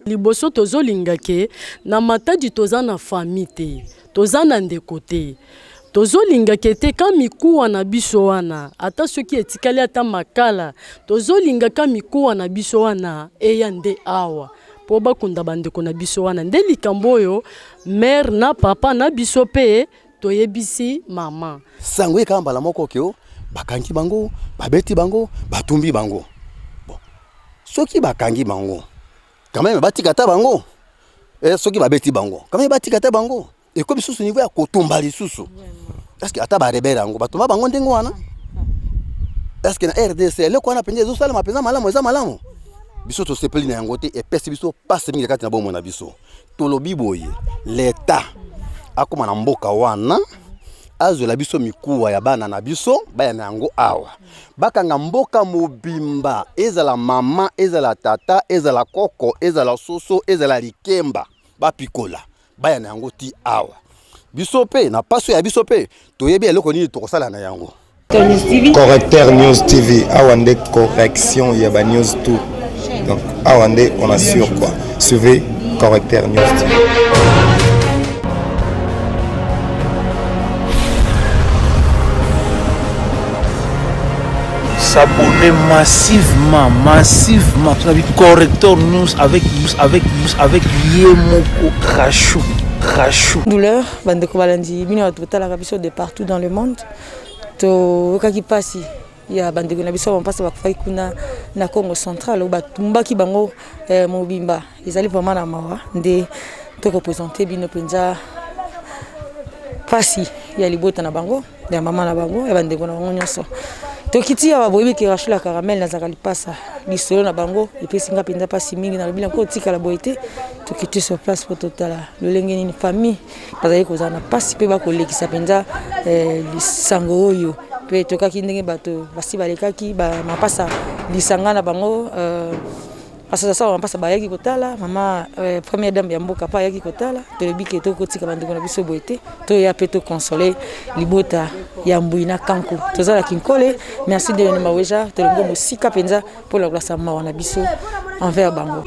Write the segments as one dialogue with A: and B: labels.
A: Liboso tozolinga ke na matadi toza na famille te toza na ndeko te tozolinga ke te ka mikuwa na biso wana ata soki etikali ata makala tozolinga ka mikuwa na biso wana eya nde awa po bakunda bandeko na biso wana nde likambo oyo mère na papa na biso pe toyebisi mama
B: sango ekambala moko kyo bakangi bango babeti bango batumbi bango bon soki bakangi bango quand même batikata bango soki babeti bango quand même batikata bango et comme sous niveau ya kotumba lisusu parce que ata ba rebere yango batumba bango ndengo wana parce que na RDC le ko na penje zo sala mapenza malamu eza malamu biso to sepeli na yango te et pesi biso passe mingi kati na bomo na biso tolobi boye l'état akoma na mboka wana azo la biso mikuwa ya bana na biso baya na yango awa bakanga mboka mobimba ezala mama ezala tata ezala koko ezala soso ezala likemba bapikola baya na yango ti awa biso pe na paso ya biso pe toyebi eloko nini tokosala na yango.
C: Correcteur News TV awande correction ya ba news tout donc awande on assure quoi suivez Correcteur News TV.
D: S'abonner massivement Correcteur News avec Yemoko Rachou.
E: Douleur, bandeko balandi bino batala kabiso de partout dans le monde. To kaki pasi ya bandeko na biso bampasa bakufai kuna na Congo central batumbaki bango mobimba. Ezali vraiment na mawa nde to représenter bino penza pasi ya libota na bango, ya mama na bango, ya bandeko na bango nyonso. Tokiti ya baboyebi ke Rachou la caramel na zakali pasa lisolo na bango epesinga penza pasi mingi na bila ko tika la boité tokiti sur place pour totala lolenge ni famille bazali kozana pasi pe bakolekisa penza lisango oyo pe tokaki ndenge bato basi balekaki ba mapasa lisanga na bango asa ça on passe bayaki kotala mama première dame ya mboka pa yaki kotala tolobi ke to kotika bandeko na biso boité to ya pe to consoler libota ya mbuina kanku tozala kinkole merci de nous maweja tolongo musika penza pour la place mawa na biso envers bango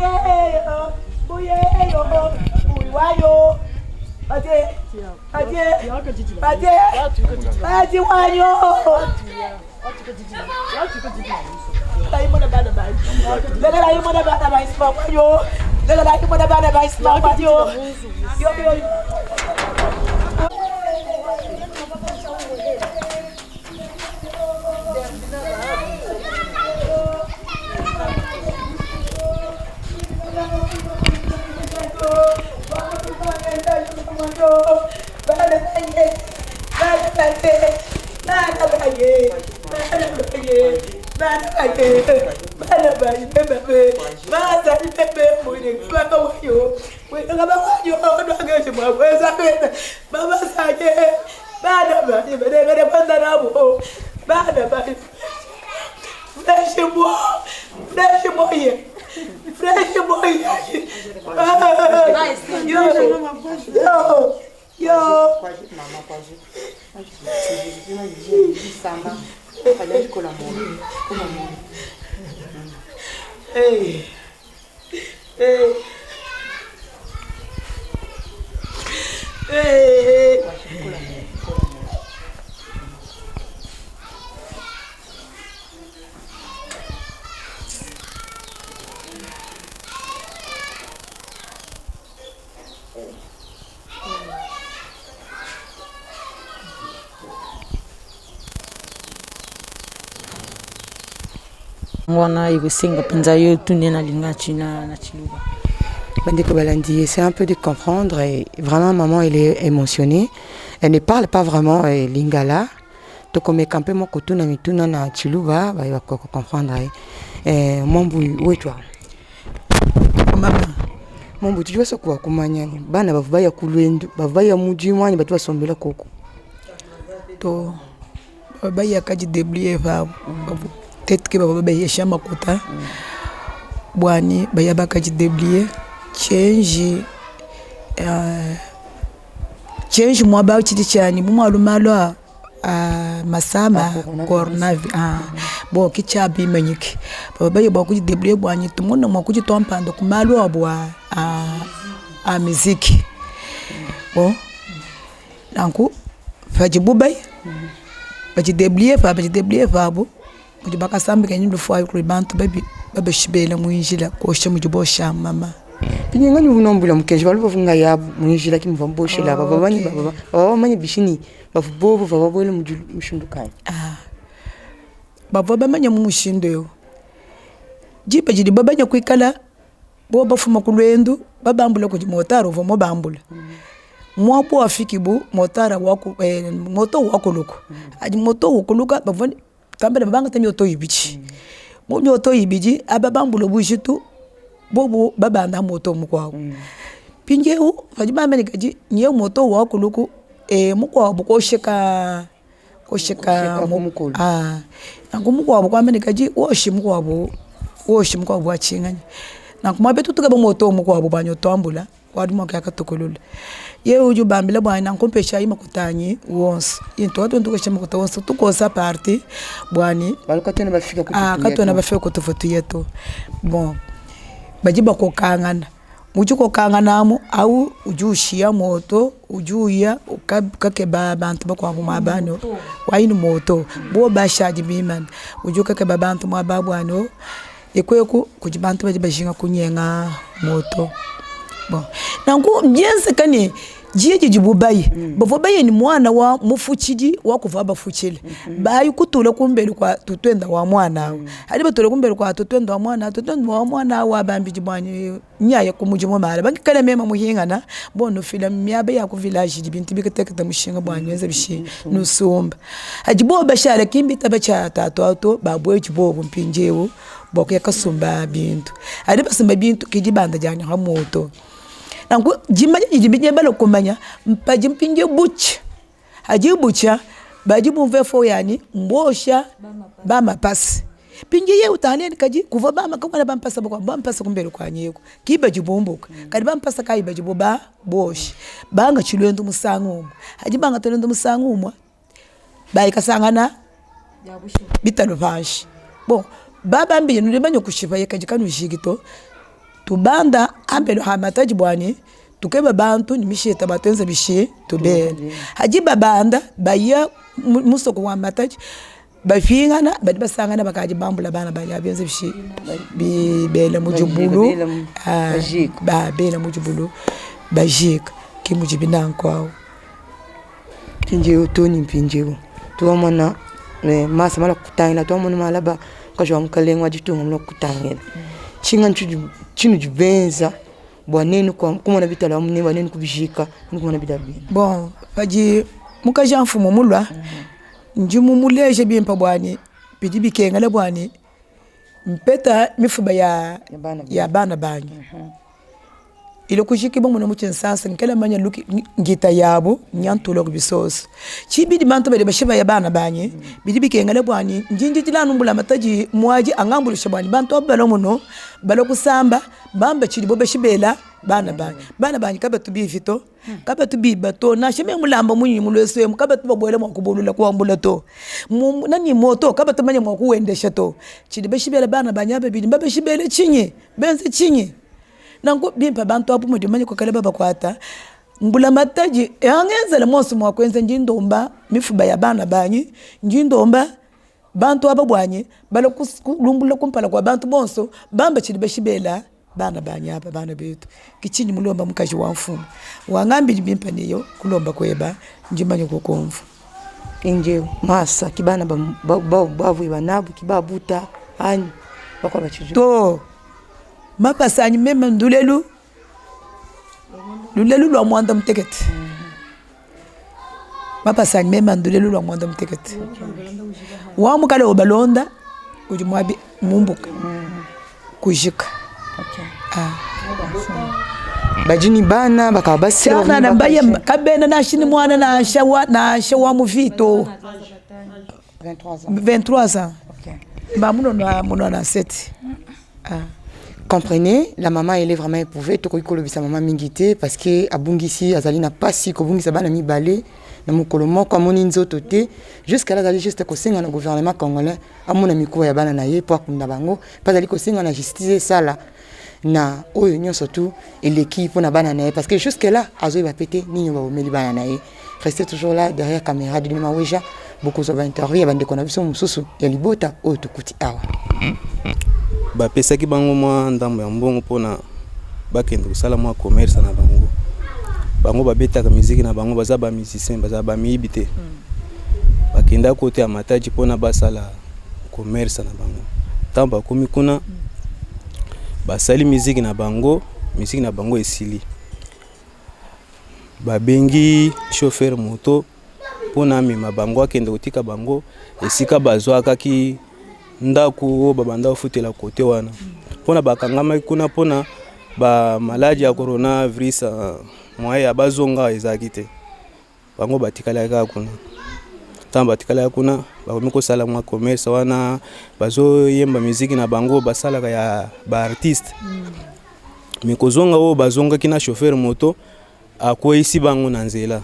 E: Wana ikosinga penza yo tunde na lingachi na chiluba.
F: Bandeko balandi, essaie un peu de comprendre et vraiment maman elle est émotionnée. Elle ne parle pas vraiment lingala. Donc comme campé mon koto na mituna na chiluba, va comprendre. Mon boui, où est toi?
E: mama
F: Mambo tujua soko kwa kumanyani bana bavaya kulwendu bavaya muji mwanya batu basombela koko
E: to bavaya kaji débrouiller va peut-être que bavaya shama kota bwani baya bakaji débrouiller change mwa ba chiti chani bumwalumalo masama coronavirus bo kichabi manyiki baba ba kuji débrouiller bwani tumona mwa kuji tompando kumalo abwa muziki bon donc faji bubay baji débrouiller babo kuji bakasambe kanyimbe fwa yukubantu baba shibela muinjila ko shamuji bo mama
F: Pinga ni unombula mkenje balu bafunga ya munjila kimvamboshe la baba bamanye bishini bafubovu baba bole mushundukanye
E: baba bamanye mushindo yo jipa jidi baba nya kwikala bo bafuma kulwendu babambula ku motaro vo mo bambula mwapo afiki bu motara wako moto wako loko aji moto wokuluka bavani tambele babanga tamyo to yibichi mo nyoto yibiji ababambula bushitu bobo baba na moto mukwawo pinjeu fajima menikaji nye moto wako loko mukwawo kosheka
F: mukulu
E: ngumukwawo kwa menikaji woshimukwawo achinganya nakumabetu tukaba moto mukwawo banyoto ambula waduma kya katokolula ye uju bambila bwana nkompesha ima kutanyi wonse into watu ndukashema kutawonse tukosa party bwani
F: balukatena bafika kutufutu
E: katona bafika kutufutu yeto bon bajiba kokangana muju kokangana au ujushia moto ujuya ukake babantu bakwangu mabano waini moto bo bashaji biman uju kake babantu mababwano ekweku kujibantu bajibashinga kunyenga moto bon nangu mjense kani jiye jibubaye bavubaye ni mwana wa mufuchiji wakuva bafuchile bayi kutula kumbeli kwa tutwenda wa mwana ali batule kumbeli kwa tutwenda wa mwana wa bambiji bwanye nyaye kumujimo mara bankala mema muhingana bono film myabe ya ku village dibinti bikatekta mushinga bwanye bishi nusumba ajibo bashara kimbi tabacha tatu babwe jibo mpinjewo bokya kasumba bintu ali basumba bintu kijibanda janye ha moto nangu jimaje jibinye balo kumanya mpaji mpinje bucha aji bucha baji mumvefo yani mbosha bama pasi pinje ye utaleni kaji kuva bama kakwana bampasa bako bampasa kumbele kwa nyeko kiba jibumbuka kadi bampasa kai bajiboba bosh banga chilwendo musangu aji banga tolendo musangu bayi kasangana bitano vashi bon baba mbi nulibanyo kushiva yekaji kanu jigito tubanda ambelo hamataji bwani tukeba bantu nimisheta batenze bishi tubele haji babanda baya musoko wa mataji bafingana badi basangana bakaji bambula bana bali abenze bishi bele mujubulu bele mujubulu bajik kimujibina kwao pinje utoni pinje tuamana masa mala kutangina tuamana malaba kajwa mkalengwa jitunga mlo kutangina chinga chinu jubenza bwaneni kwa kumona bitala mune bwaneni kubishika kumona bidabi bon faji mukaja mfumo mulwa njimu muleje bimpa bwani bidibi kengala bwani mpeta mifuba ya bana banyi ile kushiki bomo no muchensansa nkela manya luki ngita yabo nyantulo kubisoso chibidi bantu bale bashiba ya bana banyi bidibi kengala bwani njinji tilanu mbula mataji mwaji angambulu shabani bantu abalo muno balo kusamba bamba chili bobe shibela bana banyi kaba tubi fito kaba tubi bato na sheme mulamba munyi mulweswe kaba tubabwele mwakubulula kwa mbula to nani moto kaba tumanya mwakuendesha to chili beshibela bana banyi ababidi mbabe shibele chinyi benze chinyi nangu bimpa bantu apu mudimanye kwa kaleba bakwata mbula mataji yangenza le mosu mwakwenza njindomba mifuba ya bana banyi njindomba bantu ababwanye bala kulumbula kumpala kwa bantu bonso bamba chili beshibela bana banyi apa bana betu kichini mulomba mukaji wa mfumu wangambi bimpa niyo kulomba kweba njimanye kukomvu
F: inje masa kibana bavu ibanabu kibabuta ani bakwa bachijo
E: to mapasanyi mema ndulelu lwa mwanda mteketi mapasanyi mema ndulelu lwa mwanda mteketi wamukale obalonda ujumwabi mumbuka kujika
F: bajini bana bakabasila
G: sana na mbaya kabena na shini mwana na shawa muvito 23 ans. Bah mon on a 7.
F: Comprenez, la maman elle est vraiment éprouvée. Toko ikolo bisa maman mingité parce que abungisi azali na pasi ko bungisa bana mi balé na mukolo moko amoni nzoto te jusqu'à là azali juste ko senga na gouvernement congolais amona mikuwa ya bana na ye pour kunda bango pas azali ko senga na justice sala na oyo nyonso tu eleki pour na bana na ye parce que jusque là azo va péter ninyo ba omeli bana na ye rester toujours là derrière caméra de ma weja beaucoup de interviews bande ko na biso mususu ya libota oyo tukuti awa
H: bapesaki bango mwa ndambo ya mbongo mpona bakende kosala mwa commerce na bango bango babetaka miziki na bango baza bamusicien baza bamiyibi te bakenda kote ya Matadi mpona basala commerce na bango ntango bakomi kuna basali miziki na bango esili babengi chauffeur moto mpona amema bango akende kotika bango esika bazwakaki ndako oyo babanda ofutela kote wana mpona bakangamaki kuna mpona bamaladi ya coronavirus mwaye ya bazonga ezalaki te bango batikalaki kaka kuna ntango batikalaki kuna bakomi kosala mwa commerce wana bazoyemba miziki na bango basalaka ya baartiste me kozonga oyo bazongaki na chauffeur moto akweyisi bango na nzela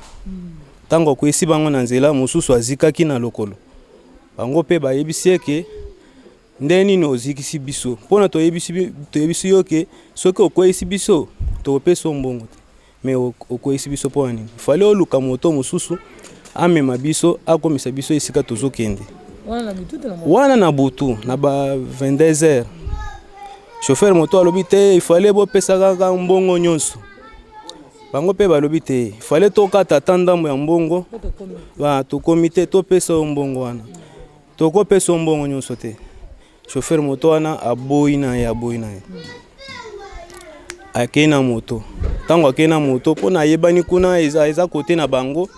H: ntango akweyisi bango na nzela mosusu azikaki na lokolo bango mpe bayebisi eke nde nini ozikisi biso mpona toyebisi yo ke soki okweyisi biso tokopesa mbongo te me okweyisi biso mpona nini fale oluka moto mosusu amema biso akomisa biso esika tozokende wana na butu na ba 22h chauffeur moto alobi te ifale bopesa kaka mbongo nyonso bango mpe balobi te ifale tokata ta ndambo ya mbongo tokomi te topesa mbongo wana tokopesa mbongo nyonso te chauffeur moto wana aboyi na ye akei na moto ntango akei na moto mpona ayebani kuna eza kote na bango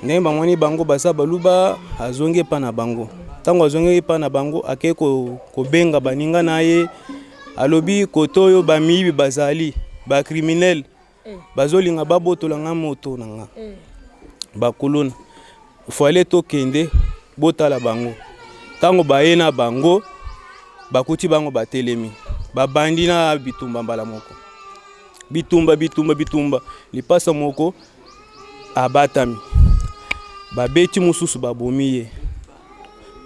H: ndenge bamoni bango baza baluba azongi epa na bango ntango azongi epa na bango akei kobenga baninga na ye alobi kote oyo bamiyibi bazali bakriminele bazolinga babotola nga moto na nga bakolona fale tokende botala bango ntango baye na bango bakuti bango batelemi babandi na bitumba mbala moko bitumba lipasa moko abatami babeti mususu babomi ye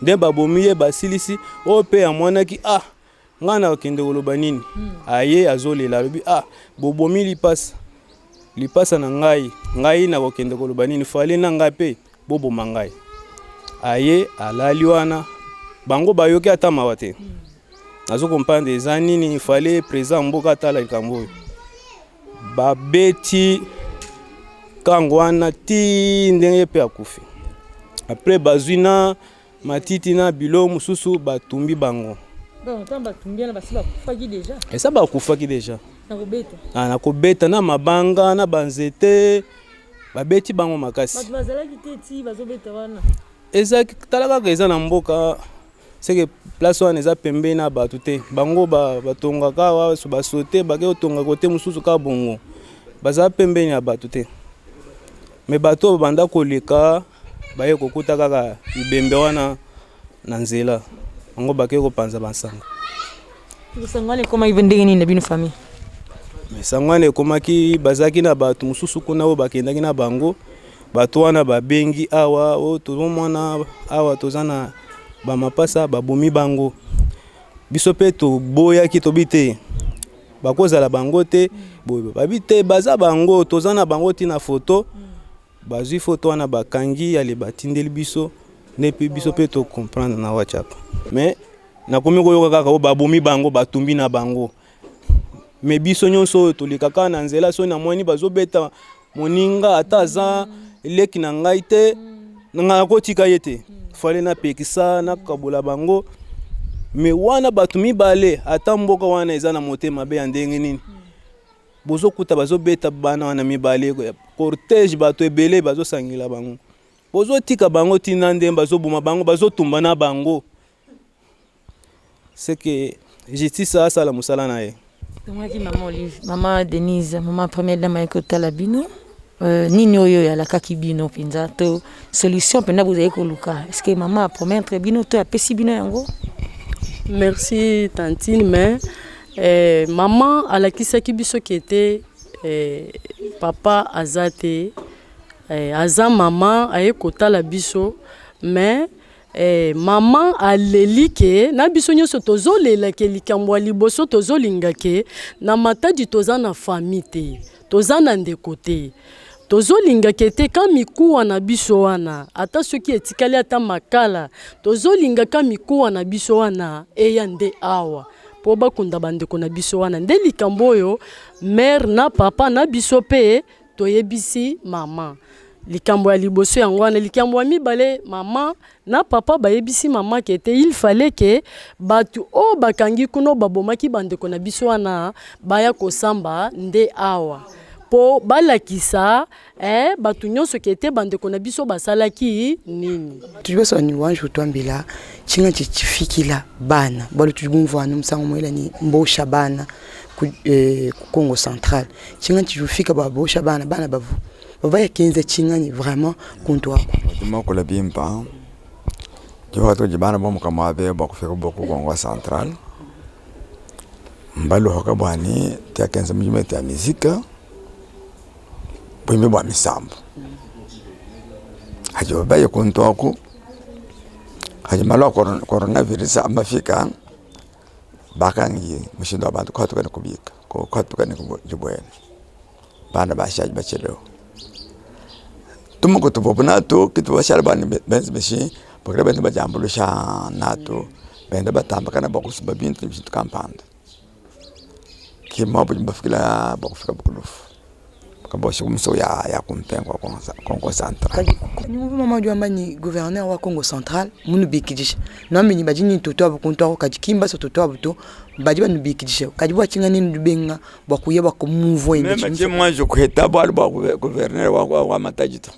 H: nde babomi ye basilisi oyo mpe amwanaki nga na okende koloba nini aye azolela alobi bobomi lipasa na ngai na kokende koloba nini fale na ngai mpe boboma ngai aye alali wana bango bayoki ata mawa te nazo comprendre eza nini fale président mboka atala likambo oyo babeti kango wana ti ndenge mpe akufi apres bazwi na matiti na bilo mosusu batumbi bango esa bakufaki deja na kobeta na mabanga na banzete babeti bango makasi eza tala kaka eza na mboka seke place wana eza pembeni na bato te bango batongaka basote bake otonga kote mosusu kaka bongo baza pembeni ya bato te me bato babanda koleka baye kokuta kaka libembe wana na nzela bango bake kopanza bansanga
E: sangwana ekoma ndenge nini na bino famille
H: sangwana ekomaki bazaki na bato mosusu kuna oyo bakendaki na bango bato wana babengi awa oyo tozomona awa toza na bamapasa babomi bango biso mpe toboyaki tobi te bakozala bango te babi te baza bango toza na bango ti na foto bazwi foto wana bakangi yale batindeli biso nde mpe biso mpe tocomprendre na WhatsApp me nakomi koyoka kaka oyo babomi bango batumbi na bango me biso nyonso oyo tolikaka na nzela so namoni bazobeta moninga ata aza leki na ngai te nga kotika ye te fale napekisa nakabola bango me wana bato mibale ata mboka wana eza na motema mabe ya ndenge nini bozokuta bazobeta bana wana mibale cortège bato ebele bazosangila bango bozotika bango tina nde bazoboma bango bazotumba na bango c'est que justice asala musala na ye
E: Moi qui maman Olive, maman Denise, maman première dame avec Talabino. Nini oyo ya la kaki bino pinza to solution pena vous avez koluka. Est-ce que maman a promis entre bino to a pesi bino yango?
A: Merci tantine mais maman alakisaki biso qui était papa azate aza maman aye kotala biso mais maman aleli ke na biso nyonso tozolela ke likambo liboso tozolinga ke na matadi toza na famille te toza na ndeko te tozolinga ke te ka mikuwa na biso wana ata soki etikali ata makala tozolinga ka mikuwa na biso wana eya nde awa po bakunda bandeko na biso wana nde likambo oyo mère na papa na biso pe toyebisi mama likambo ya liboso yango wana likambo ya mibale mama na papa bayebisi mama ke te il fallait ke batu o bakangi kuno babomaki bandeko na biso wana baya kosamba nde awa po balakisa batu nyonso ke te bandeko na biso basalaki nini
F: tuliboso ni wanju twambila chinga chifikila bana balo tujumva na msango mwela ni mbosha bana ku Congo Central chinga chifika babosha bana bavu bavaya kenza chinga ni vraiment konto wako
I: moko la bimpa jo to jibana bomo kama abe bakufika boku Congo Central mbalo hoka bwani tia kenza mjumete ya muzika bwime bwa misambo hajo baye konto wako hajo malo coronavirus amafika bakangi mushindo abantu kwatuka kubika ko kwatuka ni kubwene bana bashaje bachelewa tumuko tupopo nato kitu bashara bani benzi beshi bakira benzi bajambulo sha nato benda batamba kana bakusuba bintu bishitu kampanda kima bafikila bakufika bukulufu kaboshi kumso ya kumpengwa Congo Central
F: ni mama jwa mbani gouverneur wa Congo Central munu bikidisha nambe ni bajini toto abukunto kajikimba so toto abuto bajiba nu bikidisha kajibwa chinga ni ndubenga bakuyeba ko move
I: inde nje mwanjo kuheta bali ba gouverneur wa matajito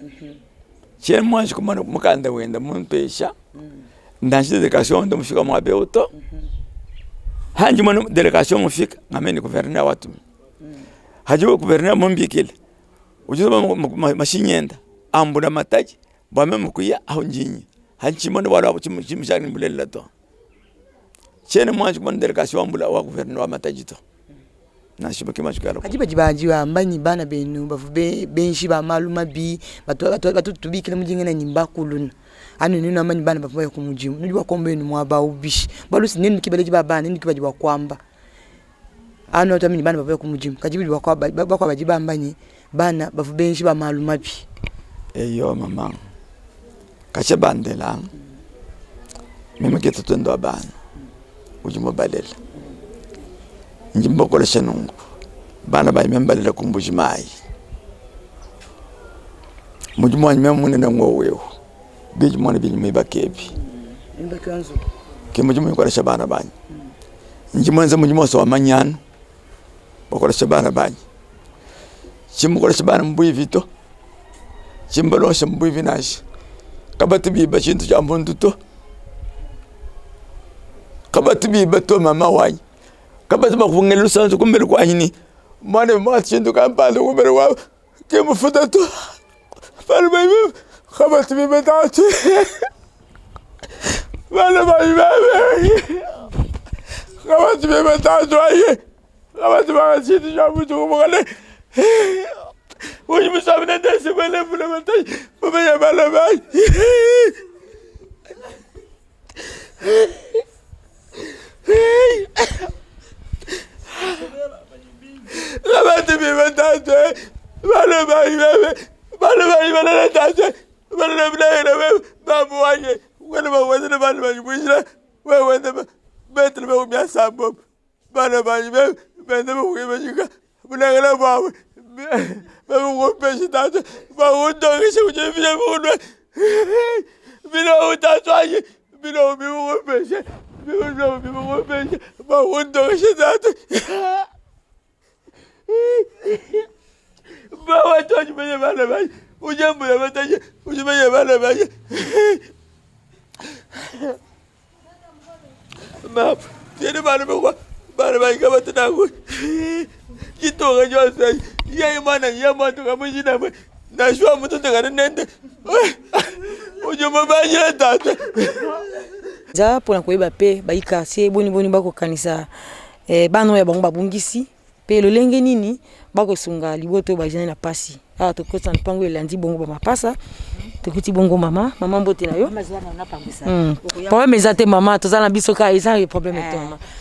I: chez mwanjo kuma mukanda wenda munpesha ndanjide délégation ndo mufika mwabe auto hanji mwana délégation mufika ngameni gouverneur watu hajo gouverneur mumbikile ujuba mashinyenda ambura mataji bame mukuya aho njinyi hanchi mwana wala chimshani bulela to chene mwanji kwa délégation ambula wa gouverneur wa mataji to na shibaki mashikalo
F: ajiba mbani bana benu bavube benshi ba maluma bi batu tubikile mujinga na nyimba kuluna anu nina mani bana bavuye ku mujimu nujwa kombe ni mwaba ubishi balusi nini kibeleji baba nini kibaji kwamba anu atamini bana bavuye ku mujimu kajibi bakwa bajiba mbani bana bavubenshi ba maluma bi
I: eyo mama kache bandela mimi keto twendo abana ujimo balela njimbo kola shanungu bana ba imembalela kumbujimai mujimo anyime munene ngowewo biji mwana biji mibakebi
F: imbakanzo
I: kimujimo kola shabana bani njimo nza mujimo so amanyano bakola shabana bani chimu kola shabana mbuyi vito chimbalo shambuyi vinashi kabati biba chintu cha mbundu to kabati biba to mama wanyi kabati bakungelu sanzu kumbele kwa hini mwana mwa chintu kampanda kumbele wa kemufuta to bale baby kabati biba tatu bale baby kabati biba tatu aye kabati baka chintu cha mbundu kumbele Hoje me sabe nem desse bele fundamental, porque já vai levar. Levante me mandado, vale vai tanto, vale vai, vamos aí, quando vai fazer vai puxar, vai betre meu minha samba, vai vai chegar, mulher leva Vamos peixe tanto, vamos dar esse o dia vira o tatuagem, vira o meu peixe, vamos dar esse tanto. Vamos todos me vai, o jambo vai ter, o jambo vai. Mas tiene mano bana balinga batanango kitoko nyonso ye mwana ye moto kamujina na shwa mutu tekana nende ujuma banyela tata
E: za pona koyeba pe baika sie boni bakokanisa bana ya bango babungisi pe lolenge nini bakosunga liboto bajana na pasi awa tokota mpango elandi bongo bamapasa tokuti bongo mama mbote na yo problème ezate mama tozala biso ka eza problème te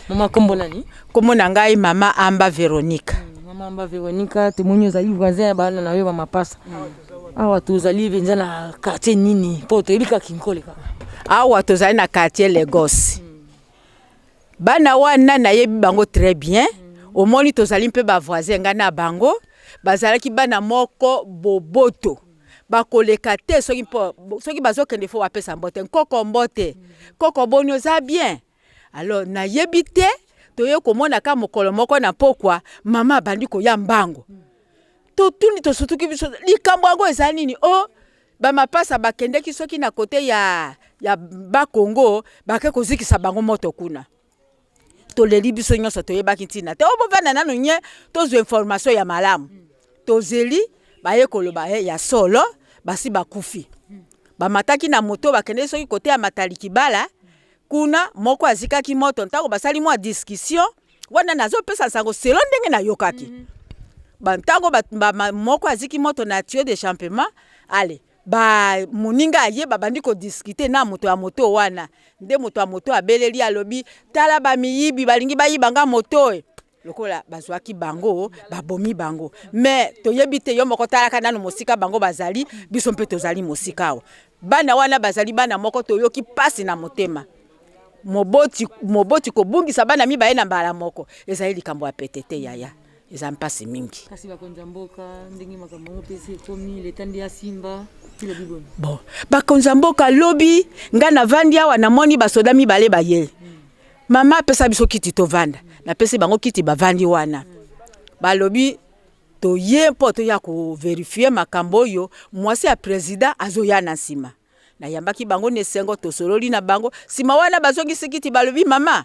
E: mama kombo nani
J: kombo na ngai mama Amba Veronica
E: mama Amba Veronica temonyo zali voisin bana na yo bamapasa awa tozali venza na quartier nini po toyebika kinkole ka
J: awa tozali na quartier Lagos bana wana nayebi bango très bien omoni tozali mpe ba voisin nga na bango bazalaki bana moko boboto bakoleka te soki bazokende fo bapesa mbote nkoko mbote koko boni oza bien alors nayebi te toye komona ka mokolo moko na pokwa mama bandi koya mbango totuni tosutuki biso likambo yango eza nini o bamapasa bakendeki soki na kote ya bakongo bake kozikisa bango moto kuna toleli biso nyonso toyebaki ntina te obovanda nano nye tozwa information ya malamu tozeli baye koloba ya solo basi bakufi bamataki na moto bakende soki kote ya mataliki bala kuna moko azikaki moto ntako basali mwa discussion wana nazopesa sango selo ndenge na yokaki bantango moko aziki moto na tuyau de champement ale ba muninga aye babandi ko discuter na moto ya moto wana nde moto ya moto abeleli alobi tala ba miyibi balingi bayibanga moto lokola bazwaki bango babomi bango mais toyebi te yo moko talaka nanu mosika bango bazali biso mpe tozali mosika awa bana wana bazali bana moko toyoki pasi na motema moboti kobungisa bana mibaye na mbala moko ezali likambo ya petete yaya eza mpasi mingi
E: kasi bakonza mboka ndenge makambo pesi komi letandi ya simba kila biboni
J: bon bakonza mboka lobi nga na vandi awa namoni basoda mibale baye mama pesa biso kiti tovanda na pesi bango kiti bavandi wana balobi toye mpo toya ko vérifier makambo yo mwasi ya president azoya na nsima na yambaki bango nesengo tosololi na bango sima wana bazongisi kiti balobi mama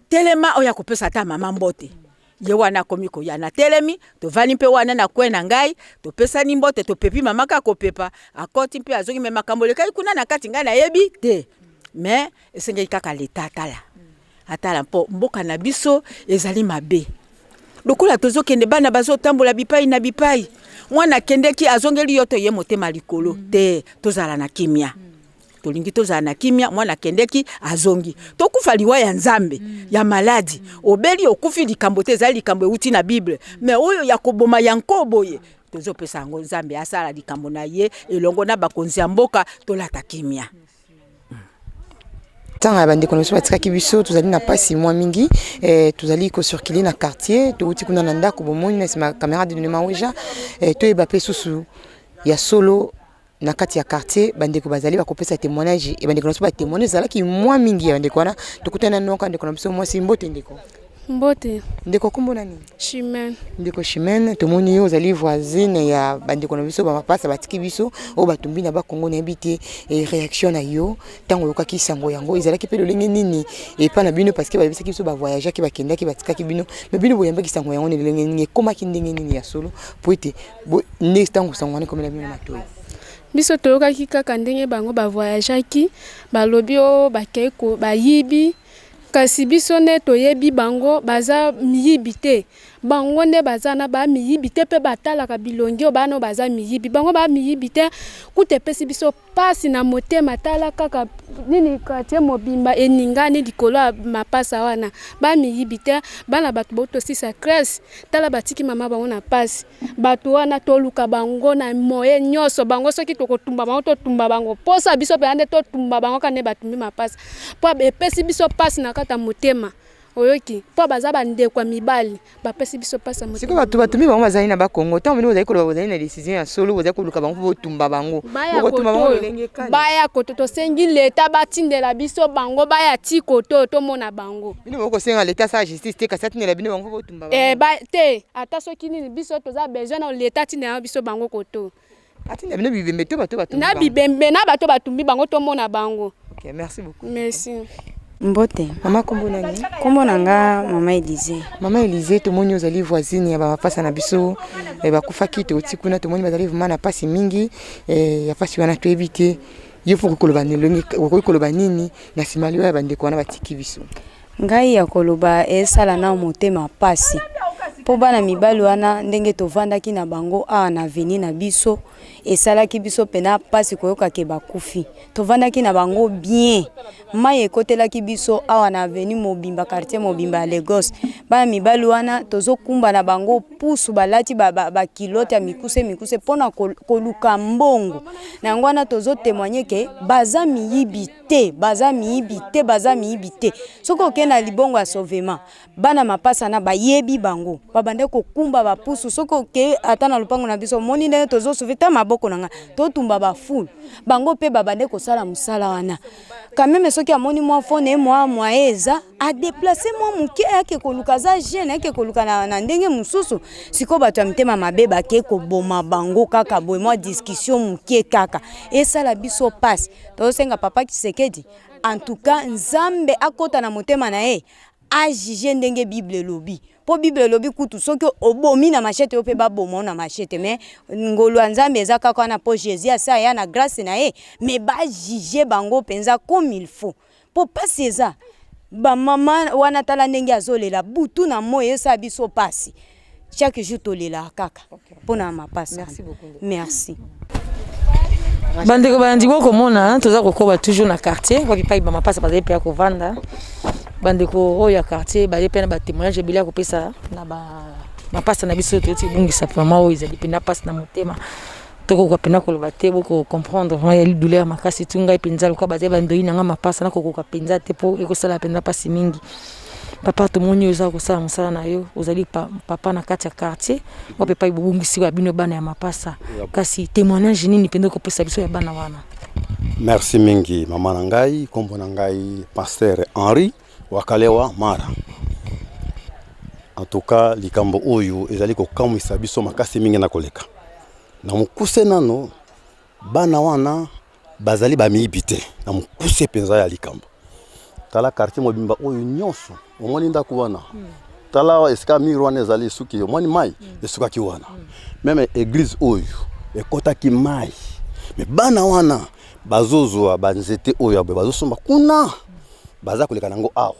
J: telema oya kopesa ta mama mbote ye wana komi koya na telemi tovani mpe wana na kwena ngai topesa ni mbote topepi mama ka kopepa akoti mpe azongi me makambo lekai kuna na kati ngai na yebi te mais esengeli kaka leta atala mpo mboka na biso ezali mabe lokola tozokende bana bazotambola bipai na bipai mwana kendeki azongeli yoto ye motema likolo te tozala na kimia tolingi tozala na kimia mwana kendeki azongi tokufa liwa ya nzambe ya maladi obeli okufi likambo te ezali likambo euti na Bible mais oyo ya koboma ya nkoboye tozopesa yango nzambe asala likambo na ye elongo na bakonzi ya mboka tolata kimia
F: tanga bandeko biso batikaki biso tozali na pasi mwa mingi tozali ko circuler na quartier touti kuna na ndako bomoni na sima caméra de numéro weja toyeba pe susu ya solo na kati ya quartier bandeko bazali bakopesa témoignage e bandeko biso ba témoigner zalaki mwa mingi ya bandeko wana tokutana noka ndeko biso mwa simbote ndeko
K: mbote
F: ndeko kombo nani
K: Chimène
F: ndeko Chimène tomoni yo zali voisine ya bandeko na biso bamapasa batiki biso o batumbi na bakongo na bité et réaction na yo tango yokaki sango yango ezalaki pe lolenge nini et pas na bino parce que babisaki biso ba voyage ki bakendaki batikaki bino mais bino boyambaki sango yango ne lolenge nini komaki ndenge nini ya solo poete next tango sango wana komela bino matoyi
K: biso toyokaki kaka ndenge bango ba voyage ki balobi o bakeko bayibi kasi biso ne toyebi bango baza miyibi te bango ne baza na ba miyibi te pe batalaka bilongi bano baza miyibi bango ba miyibi te kute pesi biso pasi na motema tala kaka nini kate mobimba eningani likolo mapasa wana ba miyibi te bana batu boto 6 tala batiki mama bango na pasi batu wana toluka bango na moye nyoso bango soki tokotumba bango totumba bango posa biso pe ande totumba bango kane batumbi mapasa po epesi biso pasi na kata motema oyoki po baza bande kwa mibali bapesi biso pasa motema
F: siko batu batumbi bango bazali na bakongo tango bino bazali koloba bazali na décision ya solo bazali koluka bango po tumba bango
K: bokotumba bango lolenge kani baya koto tosengi leta batindela biso bango baya tikoto tomona bango
F: bino boko senga leta sa justice te kasi atindela bino bango po tumba bango
K: ba te ata soki nini biso toza besoin na leta tindela biso bango koto
F: atindela bino bibembe to bato batumbi
K: na bibembe na bato batumbi bango tomona bango.
F: OK, merci beaucoup.
K: Merci.
L: Mbote.
F: Mama kombo nani?
L: Kombo nanga Mama Elise.
F: Mama Elise to moni ozali voisine ya ba pasa na biso ba kufa kito tikuna to moni bazali vraiment na pasi mingi ya pasi wana to éviter yefo koloba nelongi koloba nini na simali ya bande ko na batiki biso.
L: Ngai ya koloba esala na motema pasi. Po bana mibali wana ndenge tovandaki na bango a na veni na biso esalaki biso pena pasi koyoka ke bakufi tovandaki na bango bien mai ekotelaki biso awa na veni mobimba quartier mobimba ya Lagos bana mibali wana tozokumba na bango pusu balati ba kilote ya mikuse pona koluka mbongo na yango wana tozotémoigner ke baza miyibi te soko okena libongo ya sauvement bana mapasa na bayebi bango babande kokumba bapusu soko ke ata na lupango na biso moni ndenge tozosuvita maboko nanga totumba bafulu bango pe babande kosala musala wana kameme soki amoni mwa fone mwa eza a déplacer mwa muke yake koluka za jeune yake koluka na ndenge mususu siko bato ya mitema mabe bake koboma bango kaka boye mwa discussion muke kaka esala biso passe tosenga papa Kisekedi en tout cas nzambe akota na motema na ye a juger ndenge Bible lobi po Bible lobi kutu soki obomi na machete ope babomo na machete mais ngolo nzambe eza kaka na po Jésus asa ya na grâce na ye mais ba juger bango penza comme il faut po passer ça ba mama wana tala ndenge azolela butu na moyo esa biso pasi chaque jour tolela kaka pona mapasa.
F: Merci beaucoup.
L: Merci.
E: Bandeko bandiko komona toza kokoba toujours na quartier kwa pipa ba mapasa bazali pe kovanda bandeko oya quartier bazali pe na ba témoignage bila kopesa na ba mapasa na biso toti bungisa vraiment oyo ezali pe na passe na motema toko ko pena koloba te boko comprendre vraiment ya douleur makasi tunga ipinza lokwa bazali bandoi na nga mapasa na koko penza te po ekosala penza pasi mingi papa to moni oza kosala musala na yo ozali papa na kati ya quartier wa pepa ibungisi wa bino bana ya mapasa kasi témoignage nini pendo ko pesa biso ya bana wana.
B: Merci mingi mama na ngai kombo na ngai Pasteur Henri Wakalewa Mara. En tout cas likambo oyo ezali ko kamwisa biso makasi mingi na koleka na mukuse nano bana wana bazali ba miibite na mukuse penza ya likambo tala quartier mobimba oyo nyonso omoni ndako wana tala eska miro wana ezali suki omoni mai esuka ki wana même église oyo ekotaki mai mais bana wana bazozwa banzete oyo abe bazosomba kuna baza koleka nango awa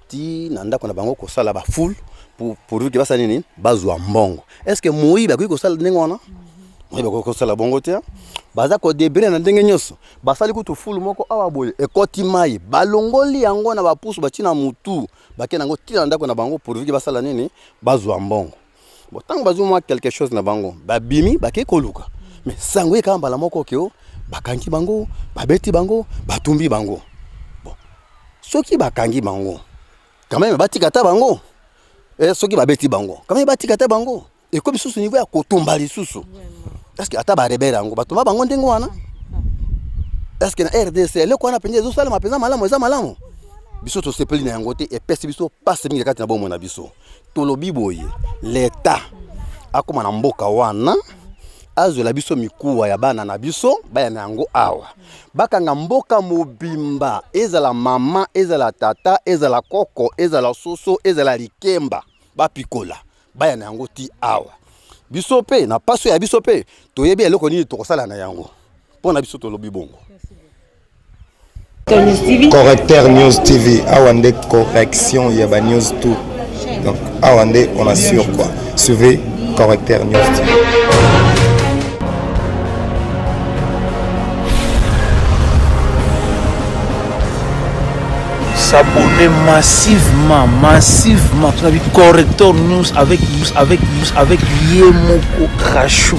B: ti na ndako na bango kosala ba full pour que basa nini bazwa mbongo est-ce que moyiba ko kosala ndenge wana moyiba ko kosala bongo te baza ko debrer na ndenge nyonso basali kutu full moko awa boye ekoti mai balongoli yango na bapusu batina mutu bake nango tila ndako na bango pour que basala nini bazwa mbongo bon tant bazo moi quelque chose na bango babimi bake koluka mais sango ekamba la moko keo bakangi bango babeti bango batumbi bango bon soki bakangi bango quand même batikata bango soki babeti bango quand même batikata bango et comme sous niveau ya kotomba lisusu est-ce que ata ba rebera yango batomba bango ndengo wana est-ce que na RDC le ko na penje zo sala mapenza malamu eza malamu biso to sepeli na yango te et pesi biso passe mingi kati na bomo na biso to lobi boye l'état akoma na mboka wana azo la biso mikuwa ya bana na biso baya na yango awa bakanga mboka mobimba ezala mama ezala tata ezala koko ezala soso ezala likemba bapikola baya na yango ti awa biso pe na paso ya biso pe toyebi eloko nini tokosala na yango pona biso to lobi bongo.
C: Correcteur News TV awande correction ya ba news tout donc awande on assure quoi suivez Correcteur News TV.
D: S'abonner massivement. Tu as vu Correcteur News avec Yemoko Rachou.